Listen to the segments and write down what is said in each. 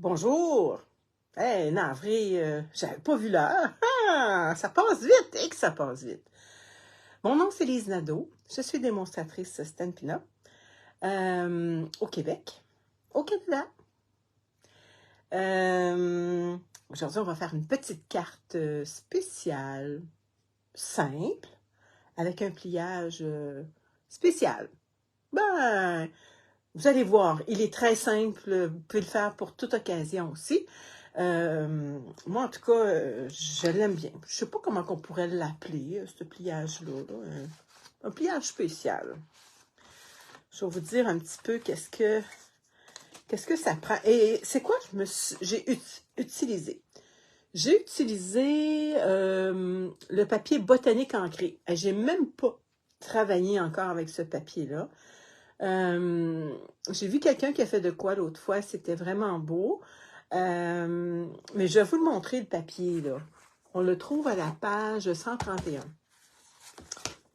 Bonjour! Hey, navré, j'avais pas vu l'heure. Ah, ça passe vite et que ça passe vite. Mon nom, c'est Lise Nadeau. Je suis démonstratrice Stampin' Up au Québec, au Canada. Aujourd'hui, on va faire une petite carte spéciale, simple, avec un pliage spécial. Ben, vous allez voir, il est très simple. Vous pouvez le faire pour toute occasion aussi. Moi, en tout cas, je l'aime bien. Je ne sais pas comment on pourrait l'appeler, ce pliage-là. Un pliage spécial. Je vais vous dire un petit peu qu'est-ce que ça prend. Et c'est quoi j'ai utilisé? J'ai utilisé le papier botanique ancré. J'ai même pas travaillé encore avec ce papier-là. J'ai vu quelqu'un qui a fait de quoi l'autre fois, c'était vraiment beau. Mais je vais vous le montrer, le papier, là. On le trouve à la page 131.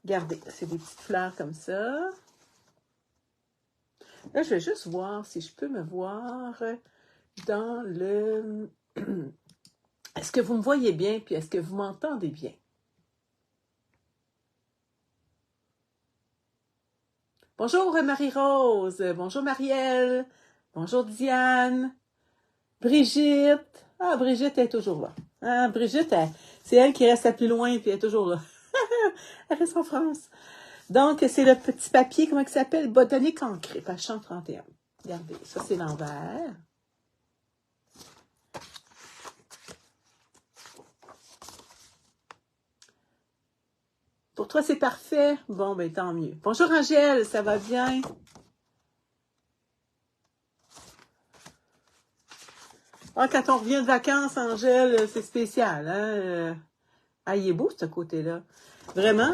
Regardez, c'est des petites fleurs comme ça. Là, je vais juste voir si je peux me voir dans le... Est-ce que vous me voyez bien, puis est-ce que vous m'entendez bien? Bonjour Marie-Rose, bonjour Marielle, bonjour Diane, Brigitte. Ah, Brigitte est toujours là. Ah, Brigitte, c'est elle qui reste la plus loin, puis elle est toujours là. Elle reste en France. Donc, c'est le petit papier, comment il s'appelle? Botanique ancré, page 131. Regardez, ça c'est l'envers. Pour toi, c'est parfait? Bon, ben tant mieux. Bonjour Angèle, ça va bien? Ah, quand on revient de vacances, Angèle, c'est spécial, hein? Ah, il est beau, ce côté-là. Vraiment,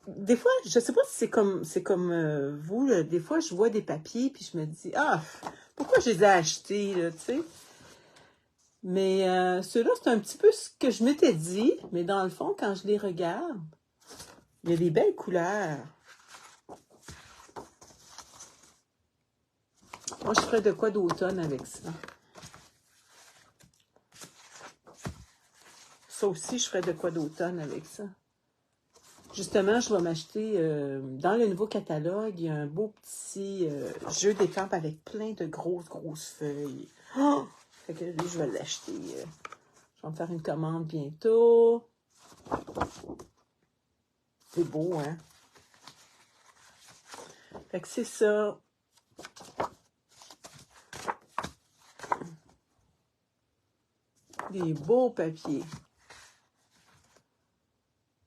des fois, je sais pas si c'est comme vous, là, des fois, je vois des papiers, puis je me dis, ah, pourquoi je les ai achetés, là, tu sais? Mais ceux-là, c'est un petit peu ce que je m'étais dit, mais dans le fond, quand je les regarde, il y a des belles couleurs. Moi, je ferais de quoi d'automne avec ça? Ça aussi, je ferais de quoi d'automne avec ça? Justement, je vais m'acheter, dans le nouveau catalogue, il y a un beau petit jeu d'étampes avec plein de grosses feuilles. Oh! Fait que lui, je vais l'acheter. Je vais me faire une commande bientôt. C'est beau, hein? Fait que c'est ça. Des beaux papiers.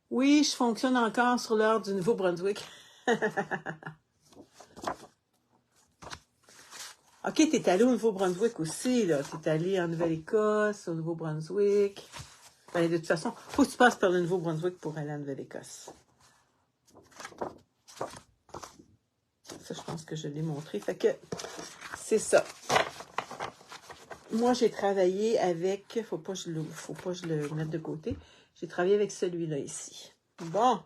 Oui, je fonctionne encore sur l'heure du Nouveau-Brunswick. OK, t'es allé au Nouveau-Brunswick aussi, là. T'es allé en Nouvelle-Écosse, au Nouveau-Brunswick. Ben, de toute façon, faut que tu passes par le Nouveau-Brunswick pour aller en Nouvelle-Écosse. Ça, je pense que je l'ai montré. Fait que, c'est ça. Moi, j'ai travaillé avec... Faut pas que je le mette de côté. J'ai travaillé avec celui-là ici. Bon.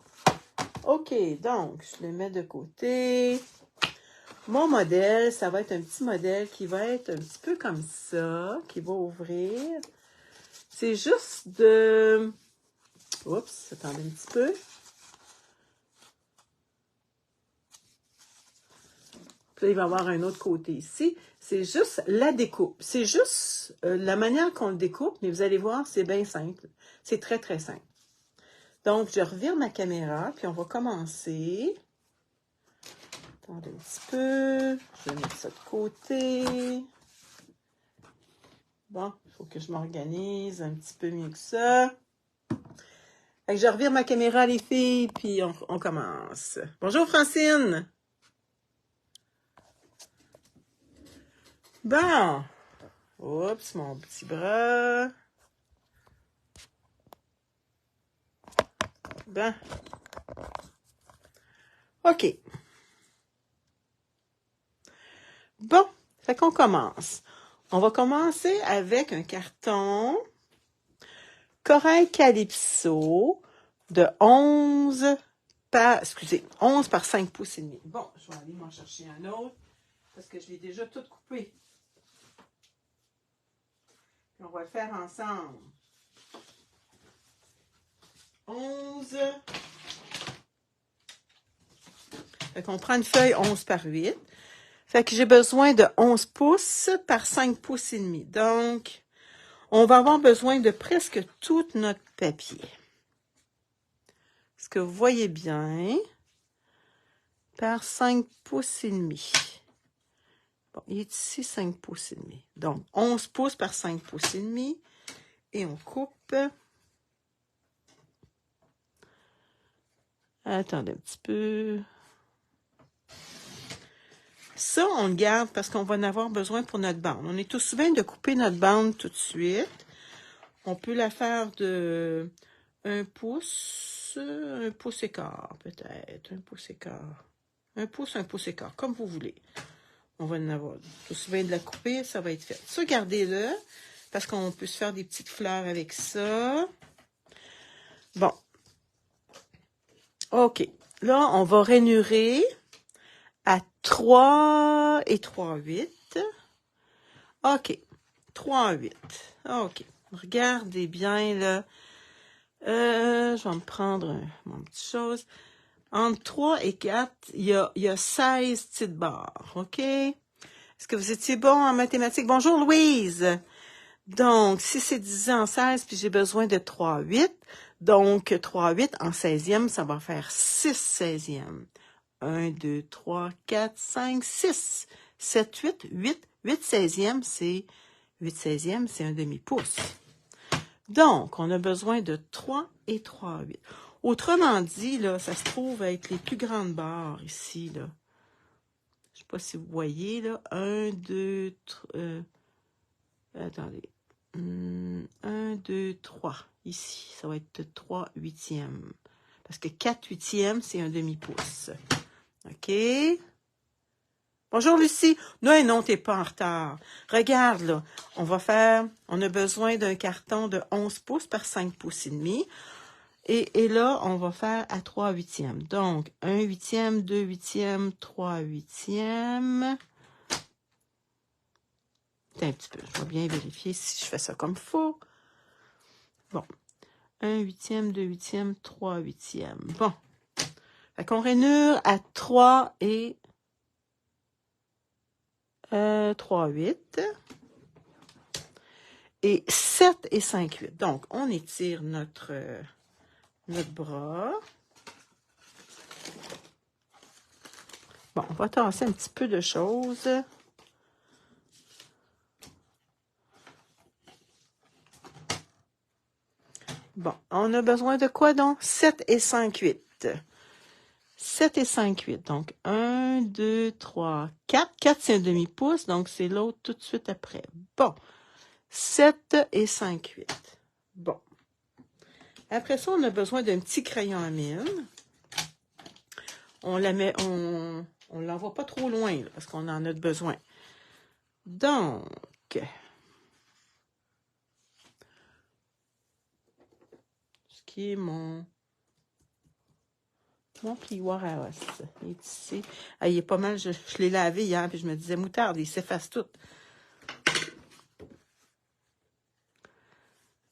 OK, donc, je le mets de côté. Mon modèle, ça va être un petit modèle qui va être un petit peu comme ça, qui va ouvrir. C'est juste de... Oups, attendez un petit peu. Puis là, il va y avoir un autre côté ici. C'est juste la découpe. C'est juste la manière qu'on le découpe, mais vous allez voir, c'est bien simple. C'est très, très simple. Donc, je revire ma caméra, puis on va commencer. Attendez un petit peu. Je vais mettre ça de côté. Bon, il faut que je m'organise un petit peu mieux que ça. Fait que je revire ma caméra, les filles, puis on commence. Bonjour, Francine! Bon. Oups, mon petit bras. Bon. OK. Bon, fait qu'on commence. On va commencer avec un carton Corail Calypso de 11 par 5 pouces et demi. Bon, je vais aller m'en chercher un autre. parce que je l'ai déjà tout coupé. Puis on va le faire ensemble. 11. Fait qu'on prend une feuille 11 par 8. Fait que j'ai besoin de 11 pouces par 5 pouces et demi. Donc, on va avoir besoin de presque tout notre papier. Est-ce que vous voyez bien? Par 5 pouces et demi. Bon, il est ici 5 pouces et demi. Donc, 11 pouces par 5 pouces et demi. Et on coupe. Attendez un petit peu. Ça, on le garde parce qu'on va en avoir besoin pour notre bande. On est tout souvent de couper notre bande tout de suite. On peut la faire de 1 pouce et quart peut-être. 1 pouce et quart. 1 pouce et quart, comme vous voulez. On va en avoir tout souvent de la couper, ça va être fait. Ça, gardez-le, parce qu'on peut se faire des petites fleurs avec ça. Bon. OK. Là, on va rainurer à 3 et 3/8. OK. 3/8. OK. Regardez bien, là. Je vais me prendre mon petit chose. Entre 3 et 4, il y a 16 petites barres. OK? Est-ce que vous étiez bon en mathématiques? Bonjour, Louise! Donc, si c'est divisé en 16, puis j'ai besoin de 3/8, donc 3/8 en 16e, ça va faire 6 16e. 1, 2, 3, 4, 5, 6, 7, 8, 8. 8 16e, c'est 8 16e, c'est un demi-pouce. Donc, on a besoin de 3 et 3/8. Autrement dit, là, ça se trouve être les plus grandes barres ici, là. Je sais pas si vous voyez, là. 1, 2, 3... attendez. 1, 2, 3. Ici, ça va être 3 huitièmes. Parce que 4 huitièmes, c'est un demi-pouce. OK? Bonjour, Lucie. Non, non, t'es pas en retard. Regarde, là. On a besoin d'un carton de 11 pouces par 5 pouces et demi. Et là, on va faire à 3 huitièmes. Donc, 1 huitième, 2 huitièmes, 3 huitièmes. Attends un petit peu, je vais bien vérifier si je fais ça comme il faut. Bon. 1 huitième, 2 huitièmes, 3 huitièmes. Bon. Fait qu'on rainure à 3 et 3/8. Et 7 et 5/8. Donc, on étire notre bras. Bon, on va tasser un petit peu de choses. Bon, on a besoin de quoi donc? 7 et 5/8. 7 et 5/8. Donc, 1, 2, 3, 4. 4, c'est un demi-pouce, donc c'est l'autre tout de suite après. Bon, 7 et 5/8. Bon. Après ça, on a besoin d'un petit crayon à mine. On la met, on l'envoie pas trop loin, là, parce qu'on en a besoin. Donc, ce qui est mon plioir à os, il est ici. Ah, il est pas mal, je l'ai lavé hier, puis je me disais, moutarde, il s'efface tout.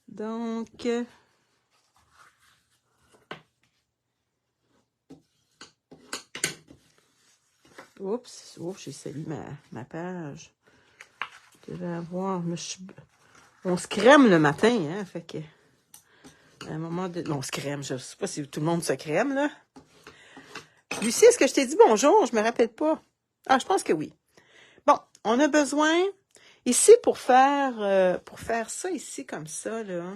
Donc, oups, j'ai sali ma page. Je devais avoir, on se crème le matin, hein, fait que, à un moment de, on se crème, je sais pas si tout le monde se crème, là. Lucie, est-ce que je t'ai dit bonjour? Je me rappelle pas. Ah, je pense que oui. Bon, on a besoin, ici, pour faire ça ici, comme ça, là,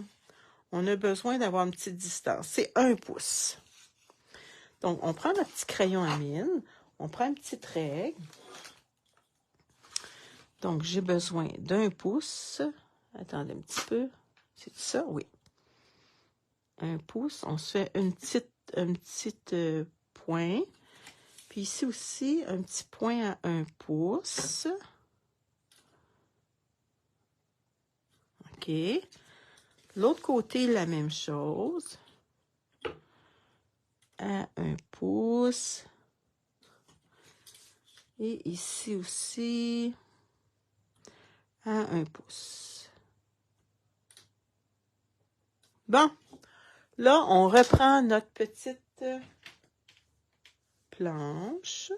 on a besoin d'avoir une petite distance. C'est 1 pouce. Donc, on prend notre petit crayon à mine, on prend une petite règle. Donc, j'ai besoin d'1 pouce. Attendez un petit peu. C'est ça? Oui. 1 pouce. On se fait un petit point. Puis ici aussi, un petit point à 1 pouce. OK. L'autre côté, la même chose. À 1 pouce. Et ici aussi, à 1 pouce. Bon, là, on reprend notre petite planche.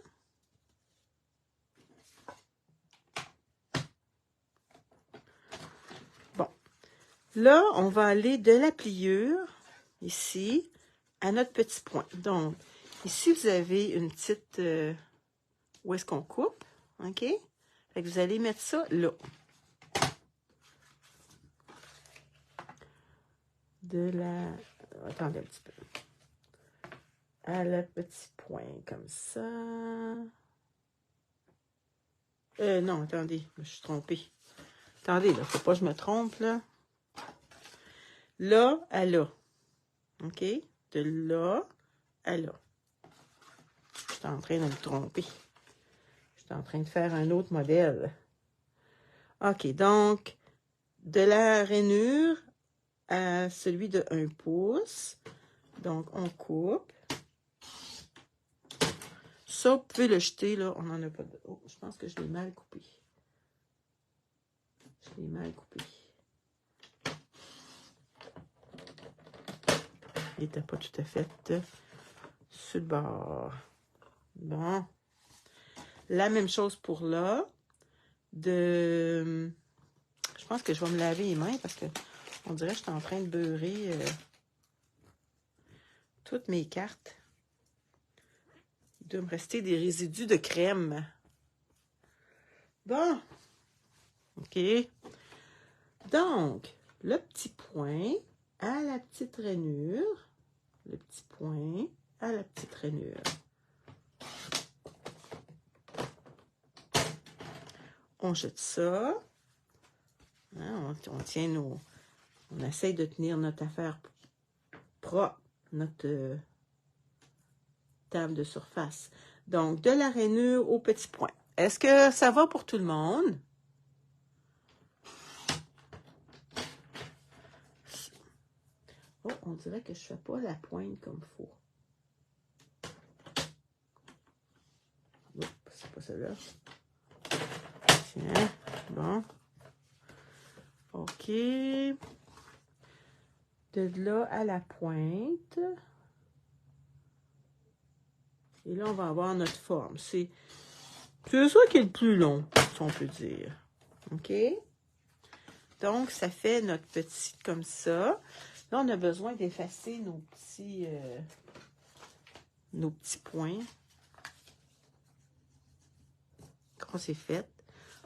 Bon, là, on va aller de la pliure, ici, à notre petit point. Donc, ici, vous avez une petite... où est-ce qu'on coupe, OK? Fait que vous allez mettre ça là. De la... Attendez un petit peu. À le petit point, comme ça. Non, attendez, je me suis trompée. Attendez, là, faut pas que je me trompe, là. Là à là. OK? De là à là. Je suis en train de me tromper. Je suis en train de faire un autre modèle. OK, donc, de la rainure à celui de 1 pouce. Donc, on coupe. Ça, vous pouvez le jeter, là. On n'en a pas de... Oh, je pense que je l'ai mal coupé. Je l'ai mal coupé. Il n'était pas tout à fait sur le bord. Bon. La même chose pour là. Je pense que je vais me laver les mains parce que on dirait que je suis en train de beurrer toutes mes cartes. Il doit me rester des résidus de crème. Bon. OK. Donc, le petit point à la petite rainure. Le petit point à la petite rainure. On jette ça. Hein, on tient nos... On essaye de tenir notre affaire propre, notre table de surface. Donc, de la rainure au petit point. Est-ce que ça va pour tout le monde? Oh, on dirait que je ne fais pas la pointe comme il faut. Oh, c'est pas celle-là. Tiens, bon. OK. De là à la pointe. Et là, on va avoir notre forme. C'est ça qui est le plus long, si on peut dire. OK? Donc, ça fait notre petit comme ça. Là, on a besoin d'effacer nos petits points. Quand c'est fait.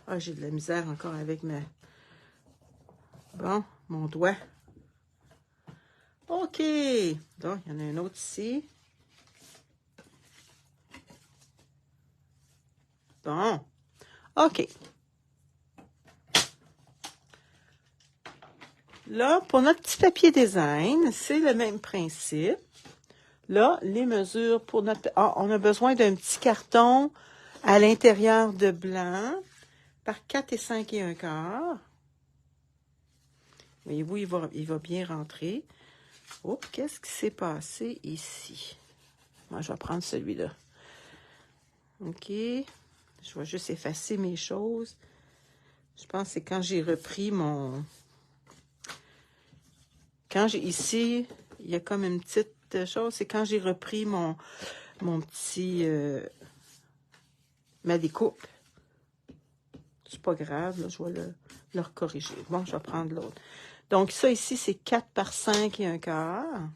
Ah, j'ai de la misère encore avec mon doigt. OK. Donc, il y en a un autre ici. Bon. OK. Là, pour notre petit papier design, c'est le même principe. Là, les mesures pour notre... Ah, on a besoin d'un petit carton à l'intérieur de blanc par 4 et 5 et 1/4. Voyez-vous, il va bien rentrer. Oh, qu'est-ce qui s'est passé ici? Moi, je vais prendre celui-là. OK. Je vais juste effacer mes choses. Je pense que c'est quand j'ai repris mon... Ici, il y a comme une petite chose. C'est quand j'ai repris mon petit... ma découpe. C'est pas grave, là, je vais le corriger. Bon, je vais prendre l'autre. Donc, ça ici, c'est 4 par 5 et 1/4.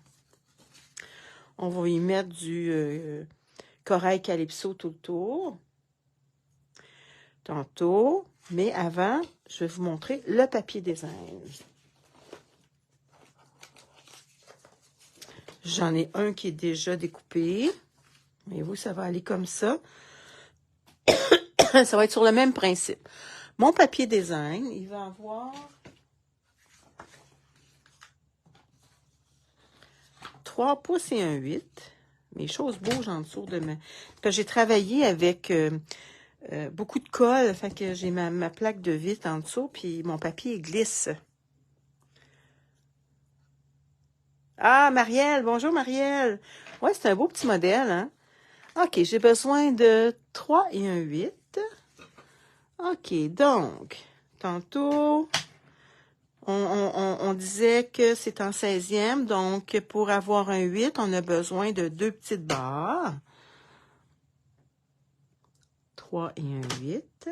On va y mettre du corail calypso tout le tour. Tantôt. Mais avant, je vais vous montrer le papier design. J'en ai un qui est déjà découpé. Voyez-vous, ça va aller comme ça. Ça va être sur le même principe. Mon papier design, il va avoir 3 pouces et 1/8. Mes choses bougent en dessous de ma... Parce que j'ai travaillé avec beaucoup de colle, fait que j'ai ma plaque de vitre en dessous, puis mon papier glisse. Ah, Marielle! Bonjour, Marielle! Ouais, c'est un beau petit modèle, hein? OK, j'ai besoin de 3 et un 8. OK, donc, tantôt, on disait que c'est en 16e, donc pour avoir un 8, on a besoin de 2 petites barres. 3 et un 8.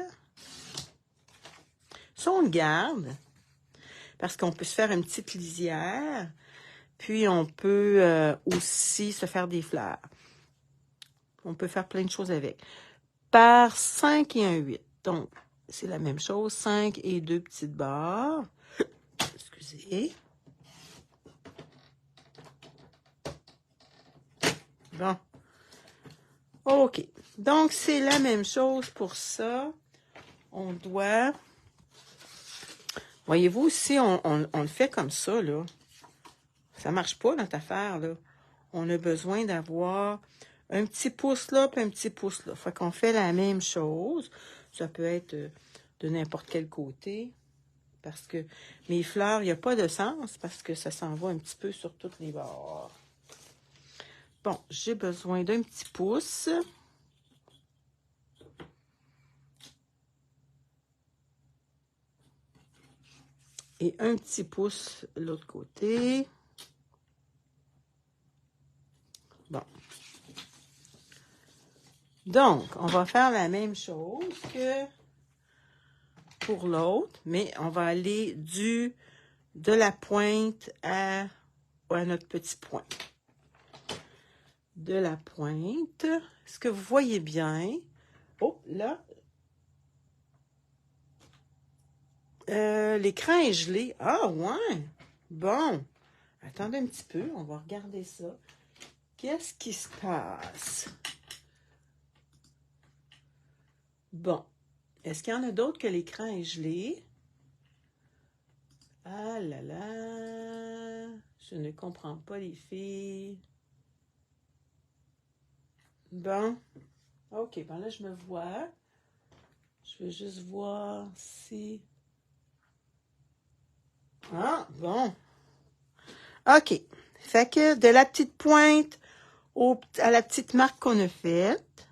Ça, on le garde, parce qu'on peut se faire une petite lisière, puis on peut aussi se faire des fleurs. On peut faire plein de choses avec. Par 5 et un 8. Donc, c'est la même chose. 5 et 2 petites barres. Excusez. Bon. OK. Donc, c'est la même chose pour ça. On doit... Voyez-vous, si on le fait comme ça, là, ça marche pas, notre affaire, là. On a besoin d'avoir un petit pouce là, puis un petit pouce là. Fait qu'on fait la même chose. Ça peut être de n'importe quel côté. Parce que mes fleurs, il n'y a pas de sens, parce que ça s'en va un petit peu sur toutes les bords. Bon, j'ai besoin d'un petit pouce. Et un petit pouce de l'autre côté. Bon. Donc, on va faire la même chose que pour l'autre, mais on va aller de la pointe à notre petit point. De la pointe. Est-ce que vous voyez bien? Oh, là. L'écran est gelé. Ah, ouais. Bon. Attendez un petit peu. On va regarder ça. Qu'est-ce qui se passe? Bon. Est-ce qu'il y en a d'autres que l'écran est gelé? Ah là là. Je ne comprends pas, les filles. Bon. OK. Ben là, je me vois. Je veux juste voir si... Ah, bon. OK. Fait que de la petite pointe à la petite marque qu'on a faite,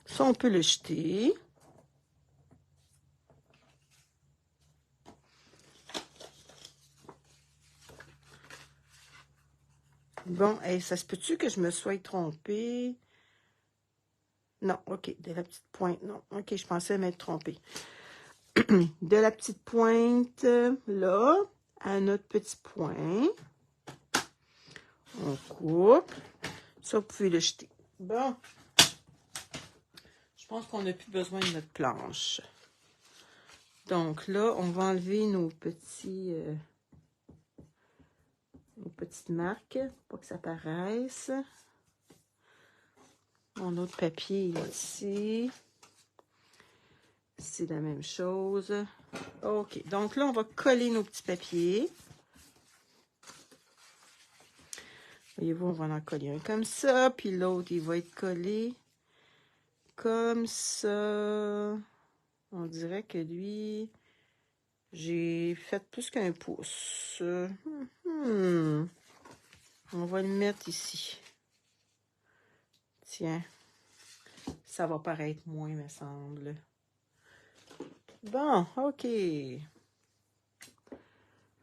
ça, on peut le jeter. Bon, hey, ça se peut-tu que je me sois trompée? Non, OK. De la petite pointe, non. OK, je pensais m'être trompée. De la petite pointe, là, à notre petit point. On coupe. Ça, vous pouvez le jeter. Bon. Je pense qu'on n'a plus besoin de notre planche. Donc là, on va enlever nos petites marques pour que ça paraisse. Mon autre papier est ici. C'est la même chose. OK. Donc là, on va coller nos petits papiers. Voyez-vous, on va en coller un comme ça. Puis l'autre, il va être collé comme ça. On dirait que lui, j'ai fait plus qu'un pouce. On va le mettre ici. Tiens. Ça va paraître moins, me semble. Bon, OK.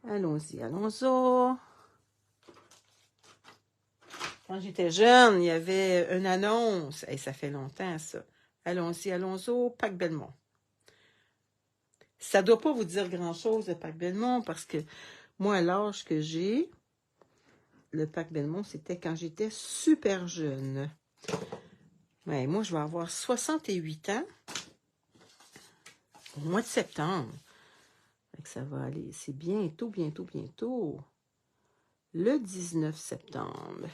Allons-y, allons-y. Quand j'étais jeune, il y avait une annonce. Et ça fait longtemps, ça. Allons-y, allons-y, Pac Belmont. Ça ne doit pas vous dire grand-chose, le Pac Belmont, parce que moi, à l'âge que j'ai, le Pac Belmont, c'était quand j'étais super jeune. Ouais, moi, je vais avoir 68 ans au mois de septembre. Ça va aller. C'est bientôt, bientôt, bientôt. Le 19 septembre.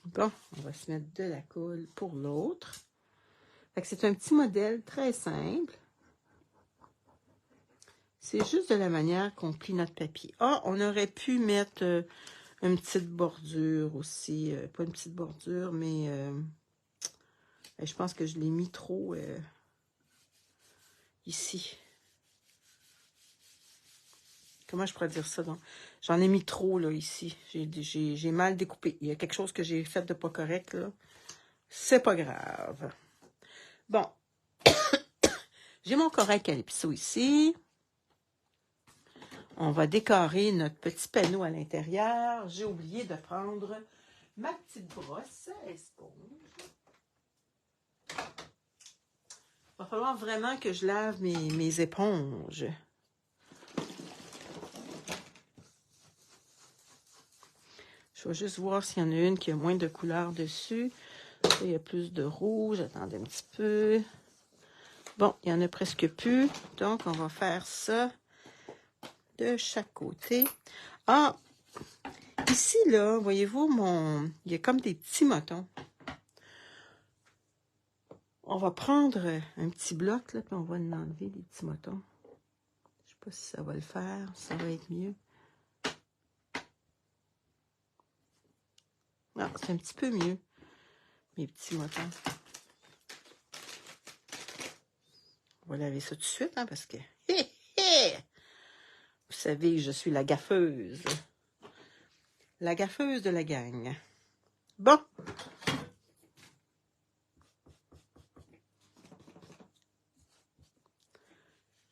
Bon, on va se mettre de la colle pour l'autre. C'est un petit modèle très simple. C'est juste de la manière qu'on plie notre papier. Ah, on aurait pu mettre une petite bordure aussi. Pas une petite bordure, mais je pense que je l'ai mis trop ici. Comment je pourrais dire ça? Donc? J'en ai mis trop, là, ici. J'ai mal découpé. Il y a quelque chose que j'ai fait de pas correct, là. C'est pas grave. Bon. J'ai mon corail calypso ici. On va décorer notre petit panneau à l'intérieur. J'ai oublié de prendre ma petite brosse à esponge. Il va falloir vraiment que je lave mes éponges. Je vais juste voir s'il y en a une qui a moins de couleur dessus. Là, il y a plus de rouge. Attendez un petit peu. Bon, il n'y en a presque plus. Donc, on va faire ça de chaque côté. Ah! Ici, là, voyez-vous, il y a comme des petits motons. On va prendre un petit bloc, là, puis on va l'enlever, les petits motons. Je ne sais pas si ça va le faire, ça va être mieux. Ah, c'est un petit peu mieux, mes petits motons. On va laver ça tout de suite, hein, parce que... Vous savez, je suis la gaffeuse. La gaffeuse de la gang. Bon.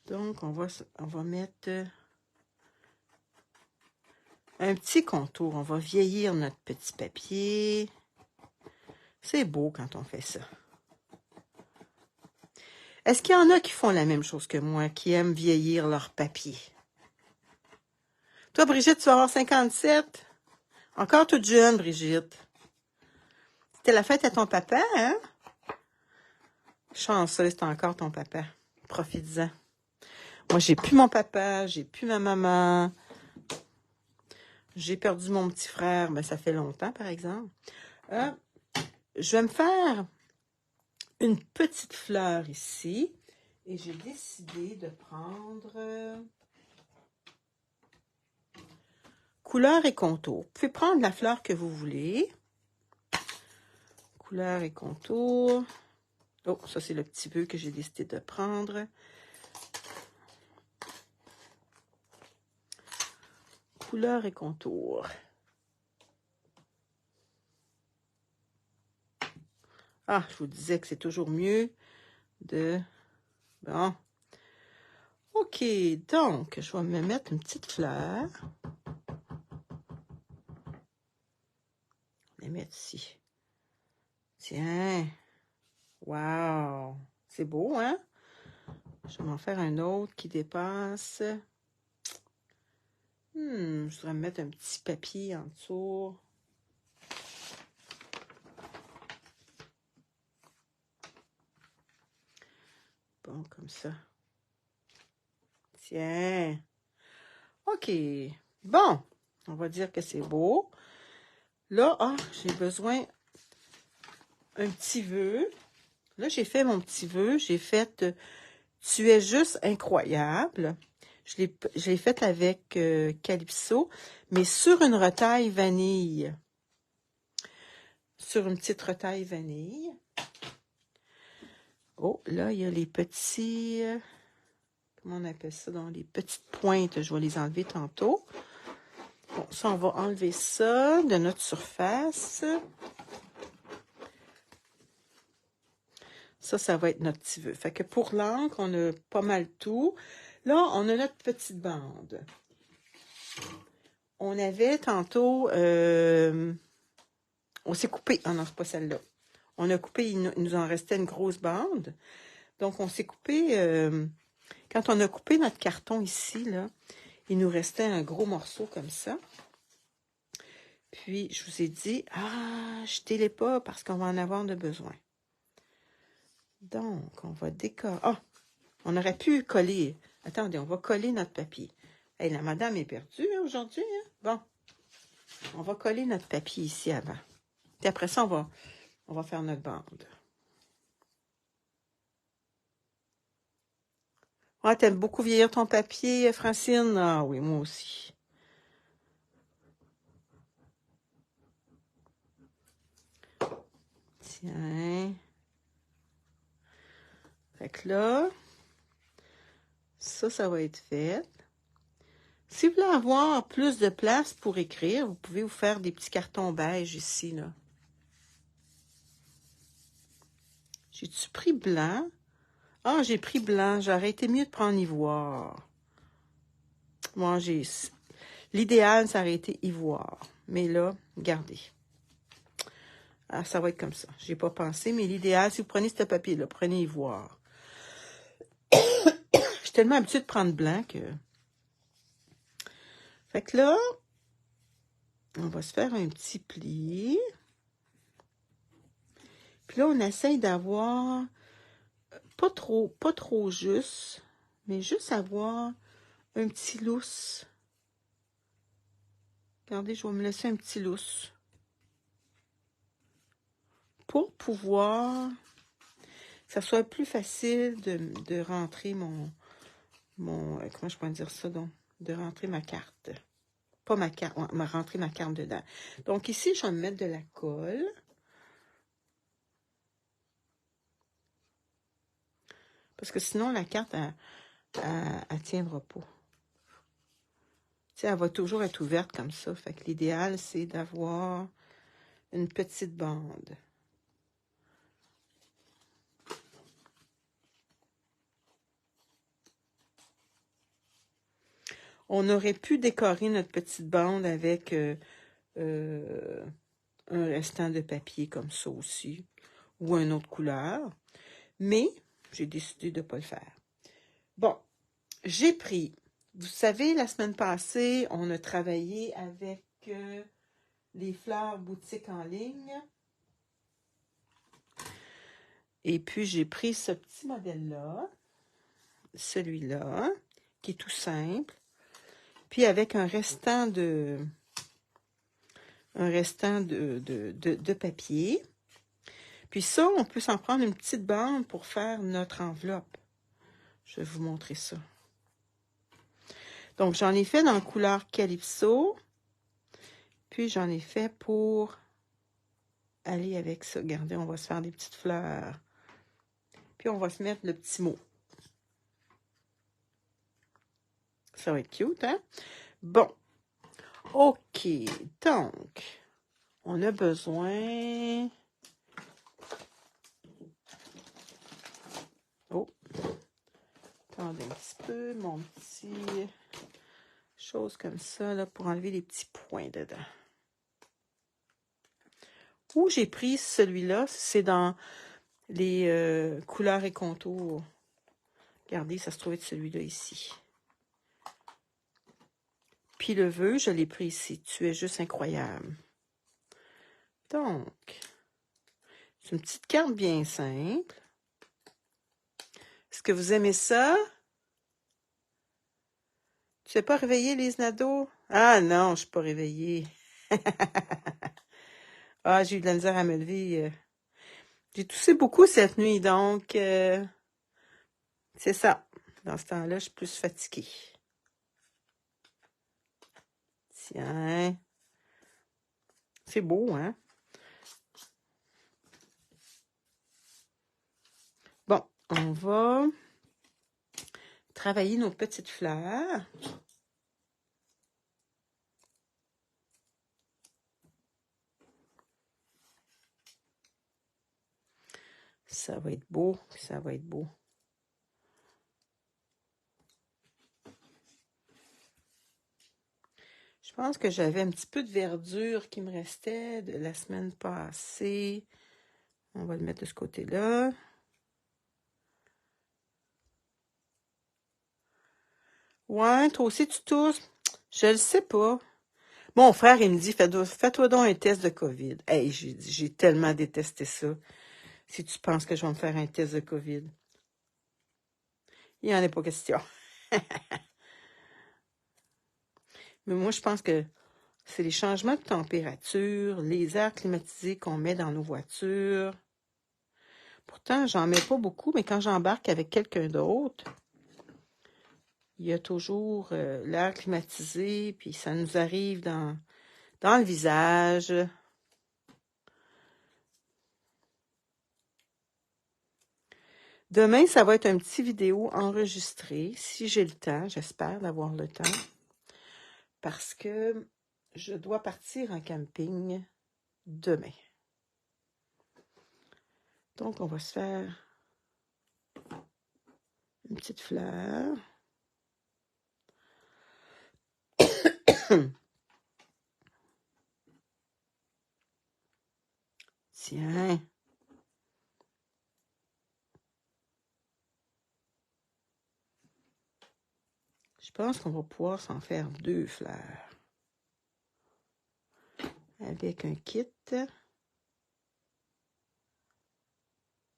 Donc, on va mettre un petit contour. On va vieillir notre petit papier. C'est beau quand on fait ça. Est-ce qu'il y en a qui font la même chose que moi, qui aiment vieillir leur papier? Toi, Brigitte, tu vas avoir 57? Encore toute jeune, Brigitte. C'était la fête à ton papa, hein? Chanceux, c'est encore ton papa. Profites-en. Moi, j'ai plus mon papa, j'ai plus ma maman. J'ai perdu mon petit frère, mais ça fait longtemps, par exemple. Je vais me faire une petite fleur ici. Et j'ai décidé de prendre couleur et contour. Vous pouvez prendre la fleur que vous voulez. Couleur et contour. Oh, ça, c'est le petit peu que j'ai décidé de prendre. Couleur et contour. Ah, je vous disais que c'est toujours mieux de... Bon. OK, donc, je vais me mettre une petite fleur. Je vais la mettre ici. Tiens. Wow. C'est beau, hein? Je vais m'en faire un autre qui dépasse. Je voudrais me mettre un petit papier en dessous. Bon, comme ça. Tiens. OK. Bon, on va dire que c'est beau. Là, j'ai besoin un petit vœu. Là, j'ai fait mon petit vœu. J'ai fait « Tu es juste incroyable ». Je l'ai fait avec Calypso, mais sur une retaille vanille. Sur une petite retaille vanille. Oh, là, il y a les petits... comment on appelle ça? Donc, les petites pointes, je vais les enlever tantôt. Bon, ça, on va enlever ça de notre surface. Ça va être notre petit vœu. Fait que pour l'encre, on a pas mal tout. Là, on a notre petite bande. On avait tantôt... on s'est coupé. Ah non, c'est pas celle-là. On a coupé, il nous en restait une grosse bande. Donc, on s'est coupé... quand on a coupé notre carton ici, là, il nous restait un gros morceau comme ça. Puis, je vous ai dit, jetez-les pas parce qu'on va en avoir de besoin. Donc, on va décorer. Ah, on aurait pu coller. Attendez, on va coller notre papier. Hey, la madame est perdue aujourd'hui. Hein? Bon, on va coller notre papier ici avant. Puis après ça, on va faire notre bande. Ah, t'aimes beaucoup vieillir ton papier, Francine? Ah oui, moi aussi. Tiens. Fait que là, ça va être fait. Si vous voulez avoir plus de place pour écrire, vous pouvez vous faire des petits cartons beige ici, là. J'ai-tu pris blanc? Ah, j'ai pris blanc. J'aurais été mieux de prendre ivoire. Moi, l'idéal, ça aurait été ivoire. Mais là, regardez. Ah, ça va être comme ça. J'ai pas pensé, mais l'idéal, si vous prenez ce papier-là, prenez ivoire. Je suis tellement habituée de prendre blanc que... Fait que là, on va se faire un petit pli. Puis là, on essaye d'avoir pas trop juste, mais juste avoir un petit lousse. Regardez, je vais me laisser un petit lousse. Pour pouvoir que ça soit plus facile de rentrer comment je pourrais dire ça, donc? De rentrer ma carte. Pas ma carte, ouais, rentrer ma carte dedans. Donc ici, je vais me mettre de la colle. Parce que sinon, la carte, elle tiendra pas. Tu sais, elle va toujours être ouverte comme ça. Fait que l'idéal, c'est d'avoir une petite bande. On aurait pu décorer notre petite bande avec un restant de papier comme ça aussi, ou une autre couleur. Mais j'ai décidé de ne pas le faire. Bon, j'ai pris, vous savez, la semaine passée, on a travaillé avec les fleurs boutique en ligne. Et puis, j'ai pris ce petit modèle-là, celui-là, qui est tout simple. Puis, avec un restant de papier. Puis ça, on peut s'en prendre une petite bande pour faire notre enveloppe. Je vais vous montrer ça. Donc, j'en ai fait dans la couleur Calypso. Puis, j'en ai fait pour aller avec ça. Regardez, on va se faire des petites fleurs. Puis, on va se mettre le petit mot. Ça va être cute, hein? Bon. OK. Donc, on a besoin... Oh. Attendez un petit peu, mon petit... chose comme ça, là, pour enlever les petits points dedans. Où j'ai pris celui-là, c'est dans les couleurs et contours. Regardez, ça se trouvait de celui-là ici. Puis le vœu, je l'ai pris ici. Tu es juste incroyable. Donc, c'est une petite carte bien simple. Est-ce que vous aimez ça? Tu n'es pas réveillée, Lise Nadeau? Ah non, je ne suis pas réveillée. Ah, j'ai eu de la misère à me lever. J'ai toussé beaucoup cette nuit, donc c'est ça. Dans ce temps-là, je suis plus fatiguée. Tiens. C'est beau, hein? Bon, on va travailler nos petites fleurs. Ça va être beau, ça va être beau. Je pense que j'avais un petit peu de verdure qui me restait de la semaine passée. On va le mettre de ce côté-là. Ouais, toi aussi tu tousses? Je le sais pas. Mon frère, il me dit, fais-toi donc un test de COVID. Hey, j'ai tellement détesté ça. Si tu penses que je vais me faire un test de COVID. Il n'y en a pas question. Mais moi, je pense que c'est les changements de température, les airs climatisés qu'on met dans nos voitures. Pourtant, j'en mets pas beaucoup, mais quand j'embarque avec quelqu'un d'autre, il y a toujours l'air climatisé, puis ça nous arrive dans le visage. Demain, ça va être un petit vidéo enregistré, si j'ai le temps, j'espère d'avoir le temps. parce que je dois partir en camping demain. Donc, on va se faire une petite fleur. Tiens. Je pense qu'on va pouvoir s'en faire 2 fleurs. Avec un kit.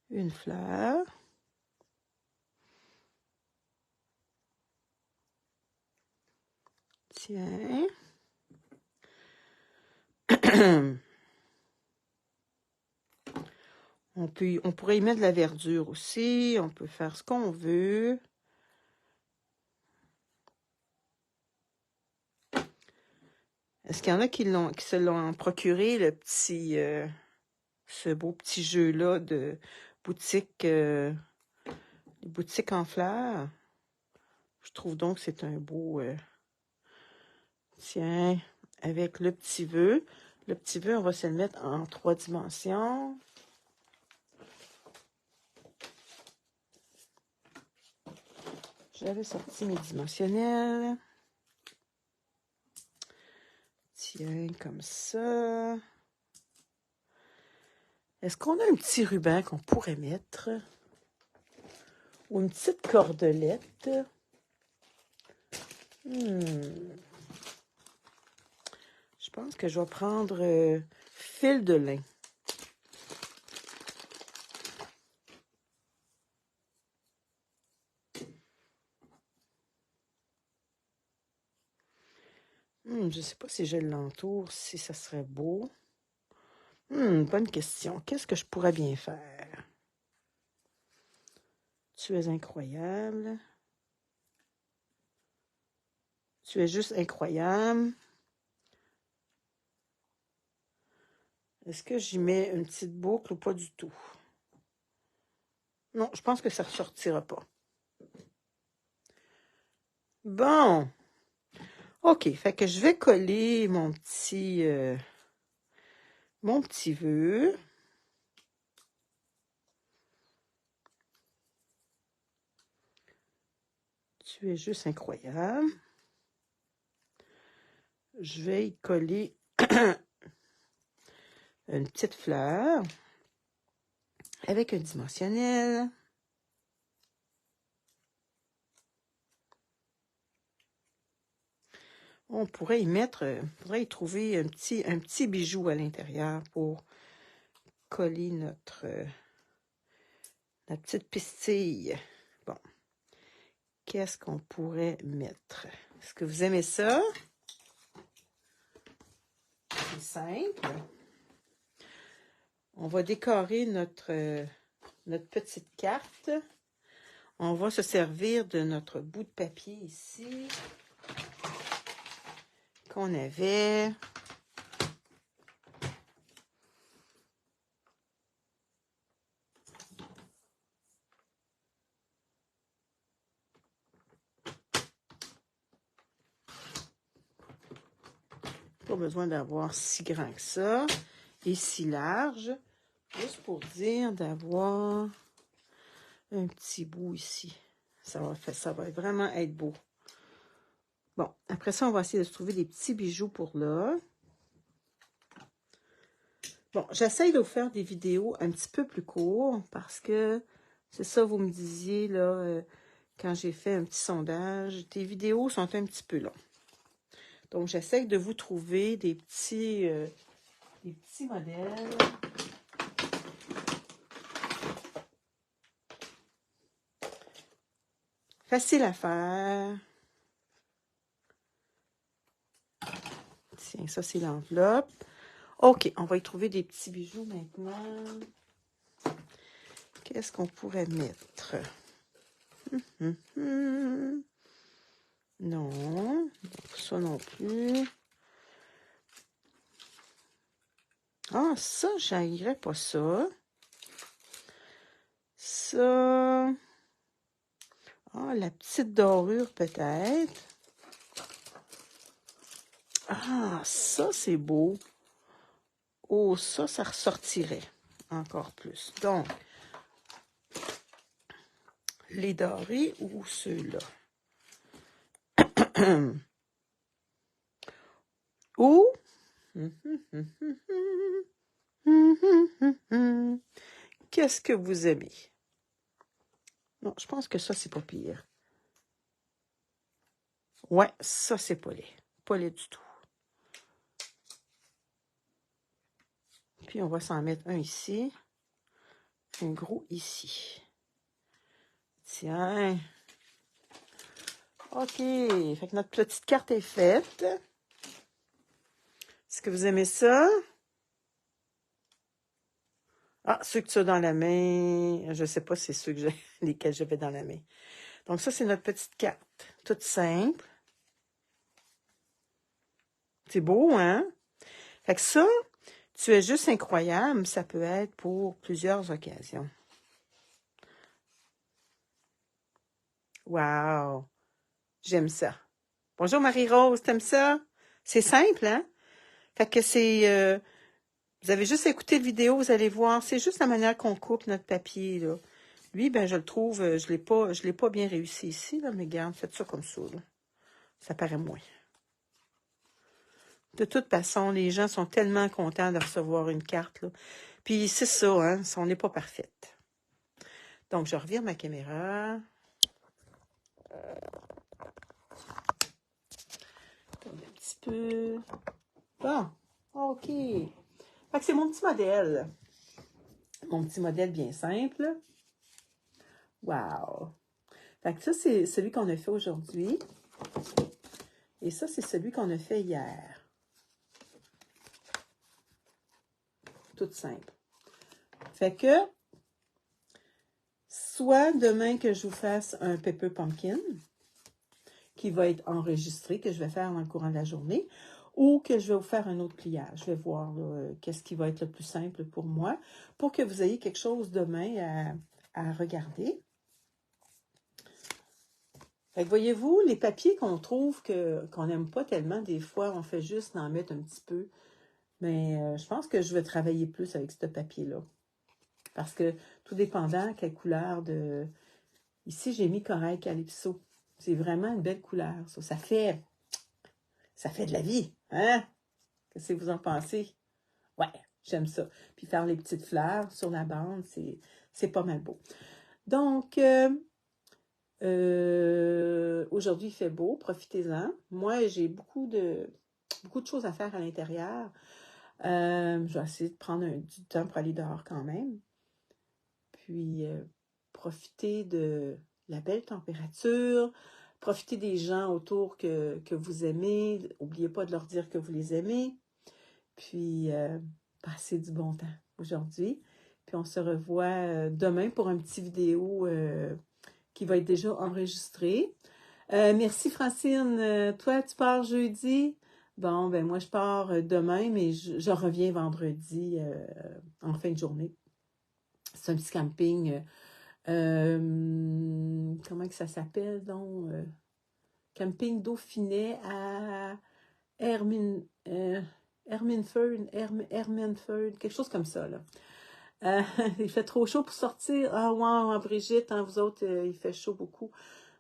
Une fleur. Tiens. On pourrait y mettre de la verdure aussi. On peut faire ce qu'on veut. Est-ce qu'il y en a qui se l'ont procuré, le petit, ce beau petit jeu-là de boutique, les boutiques en fleurs? Je trouve donc que c'est un beau... tiens, avec le petit vœu. Le petit vœu, on va se le mettre en 3 dimensions. J'avais sorti mes dimensionnels. Tiens, comme ça. Est-ce qu'on a un petit ruban qu'on pourrait mettre? Ou une petite cordelette? Je pense que je vais prendre fil de lin. Je ne sais pas si je l'entoure, si ça serait beau. Bonne question. Qu'est-ce que je pourrais bien faire? Tu es incroyable. Tu es juste incroyable. Est-ce que j'y mets une petite boucle ou pas du tout? Non, je pense que ça ne ressortira pas. Bon. OK, fait que je vais coller mon petit vœu. Tu es juste incroyable. Je vais y coller une petite fleur avec un dimensionnel. On pourrait y trouver un petit bijou à l'intérieur pour coller notre petite pastille. Bon. Qu'est-ce qu'on pourrait mettre? Est-ce que vous aimez ça? C'est simple. On va décorer notre petite carte. On va se servir de notre bout de papier ici qu'on avait. Pas besoin d'avoir si grand que ça et si large. Juste pour dire d'avoir un petit bout ici. Ça va vraiment être beau. Bon, après ça, on va essayer de se trouver des petits bijoux pour là. Bon, j'essaye de vous faire des vidéos un petit peu plus courtes parce que c'est ça, vous me disiez là, quand j'ai fait un petit sondage, tes vidéos sont un petit peu longues. Donc, j'essaye de vous trouver des petits modèles. Facile à faire. Tiens, ça, c'est l'enveloppe. OK, on va y trouver des petits bijoux maintenant. Qu'est-ce qu'on pourrait mettre? Non, ça non plus. Ah, ça, j'haïrais pas ça. Ça. Ah, la petite dorure peut-être. Ah, ça, c'est beau. Oh, ça ressortirait encore plus. Donc, les dorés ou ceux-là? Ou... Qu'est-ce que vous aimez? Non, je pense que ça, c'est pas pire. Ouais, ça, c'est pas laid. Pas laid du tout. Puis, on va s'en mettre un ici. Un gros ici. Tiens. OK. Fait que notre petite carte est faite. Est-ce que vous aimez ça? Ah, ceux que tu as dans la main. Je sais pas si c'est ceux que lesquels j'avais dans la main. Donc, ça, c'est notre petite carte. Toute simple. C'est beau, hein? Fait que ça, tu es juste incroyable. Ça peut être pour plusieurs occasions. Wow! J'aime ça. Bonjour Marie-Rose, t'aimes ça? C'est simple, hein? Fait que c'est... vous avez juste écouté la vidéo, vous allez voir. C'est juste la manière qu'on coupe notre papier, là. Lui, ben je le trouve, je l'ai pas bien réussi ici, là, mais regarde, faites ça comme ça, là. Ça paraît moins. De toute façon, les gens sont tellement contents de recevoir une carte, là. Puis c'est ça, hein, on n'est pas parfaite. Donc, je revire ma caméra. Un petit peu. Bon, OK. Fait que c'est mon petit modèle. Mon petit modèle bien simple. Wow! Fait que ça, c'est celui qu'on a fait aujourd'hui. Et ça, c'est celui qu'on a fait hier. Tout simple. Fait que, soit demain que je vous fasse un Pepper Pumpkin, qui va être enregistré, que je vais faire dans le courant de la journée, ou que je vais vous faire un autre pliage. Je vais voir qu'est-ce qui va être le plus simple pour moi, pour que vous ayez quelque chose demain à regarder. Fait que voyez-vous, les papiers qu'on trouve qu'on n'aime pas tellement, des fois, on fait juste en mettre un petit peu. Mais je pense que je vais travailler plus avec ce papier-là. Parce que tout dépendant quelle couleur de... Ici, j'ai mis Corail Calypso. C'est vraiment une belle couleur. Ça fait de la vie. Hein? Qu'est-ce que vous en pensez? Ouais, j'aime ça. Puis faire les petites fleurs sur la bande, c'est pas mal beau. Donc, aujourd'hui, il fait beau. Profitez-en. Moi, j'ai beaucoup de choses à faire à l'intérieur. Je vais essayer de prendre du temps pour aller dehors quand même. Puis, profiter de la belle température, profiter des gens autour que vous aimez. N'oubliez pas de leur dire que vous les aimez. Puis, passez du bon temps aujourd'hui. Puis, on se revoit demain pour un petit vidéo qui va être déjà enregistré. Merci Francine. Toi, tu pars jeudi? Bon, ben moi, je pars demain, mais je reviens vendredi en fin de journée. C'est un petit camping. Comment que ça s'appelle, donc? Camping Dauphinet à Herminford, quelque chose comme ça, là. Il fait trop chaud pour sortir. Ah, ouais, Brigitte, hein, vous autres, il fait chaud beaucoup.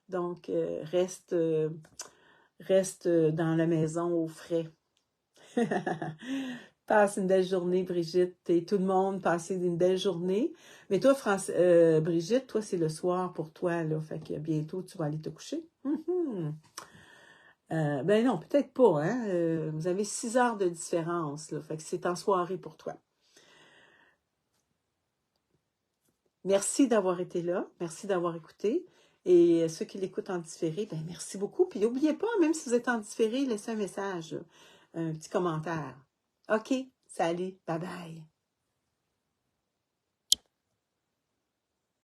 Donc, reste dans la maison au frais. Passe une belle journée, Brigitte, et tout le monde, passez une belle journée. Mais toi, Brigitte, toi, c'est le soir pour toi, là. Fait que bientôt, tu vas aller te coucher. Ben non, peut-être pas, hein. Vous avez 6 heures de différence, là. Fait que c'est en soirée pour toi. Merci d'avoir été là. Merci d'avoir écouté. Et ceux qui l'écoutent en différé, ben merci beaucoup. Puis n'oubliez pas, même si vous êtes en différé, laissez un message, un petit commentaire. OK, salut, bye bye.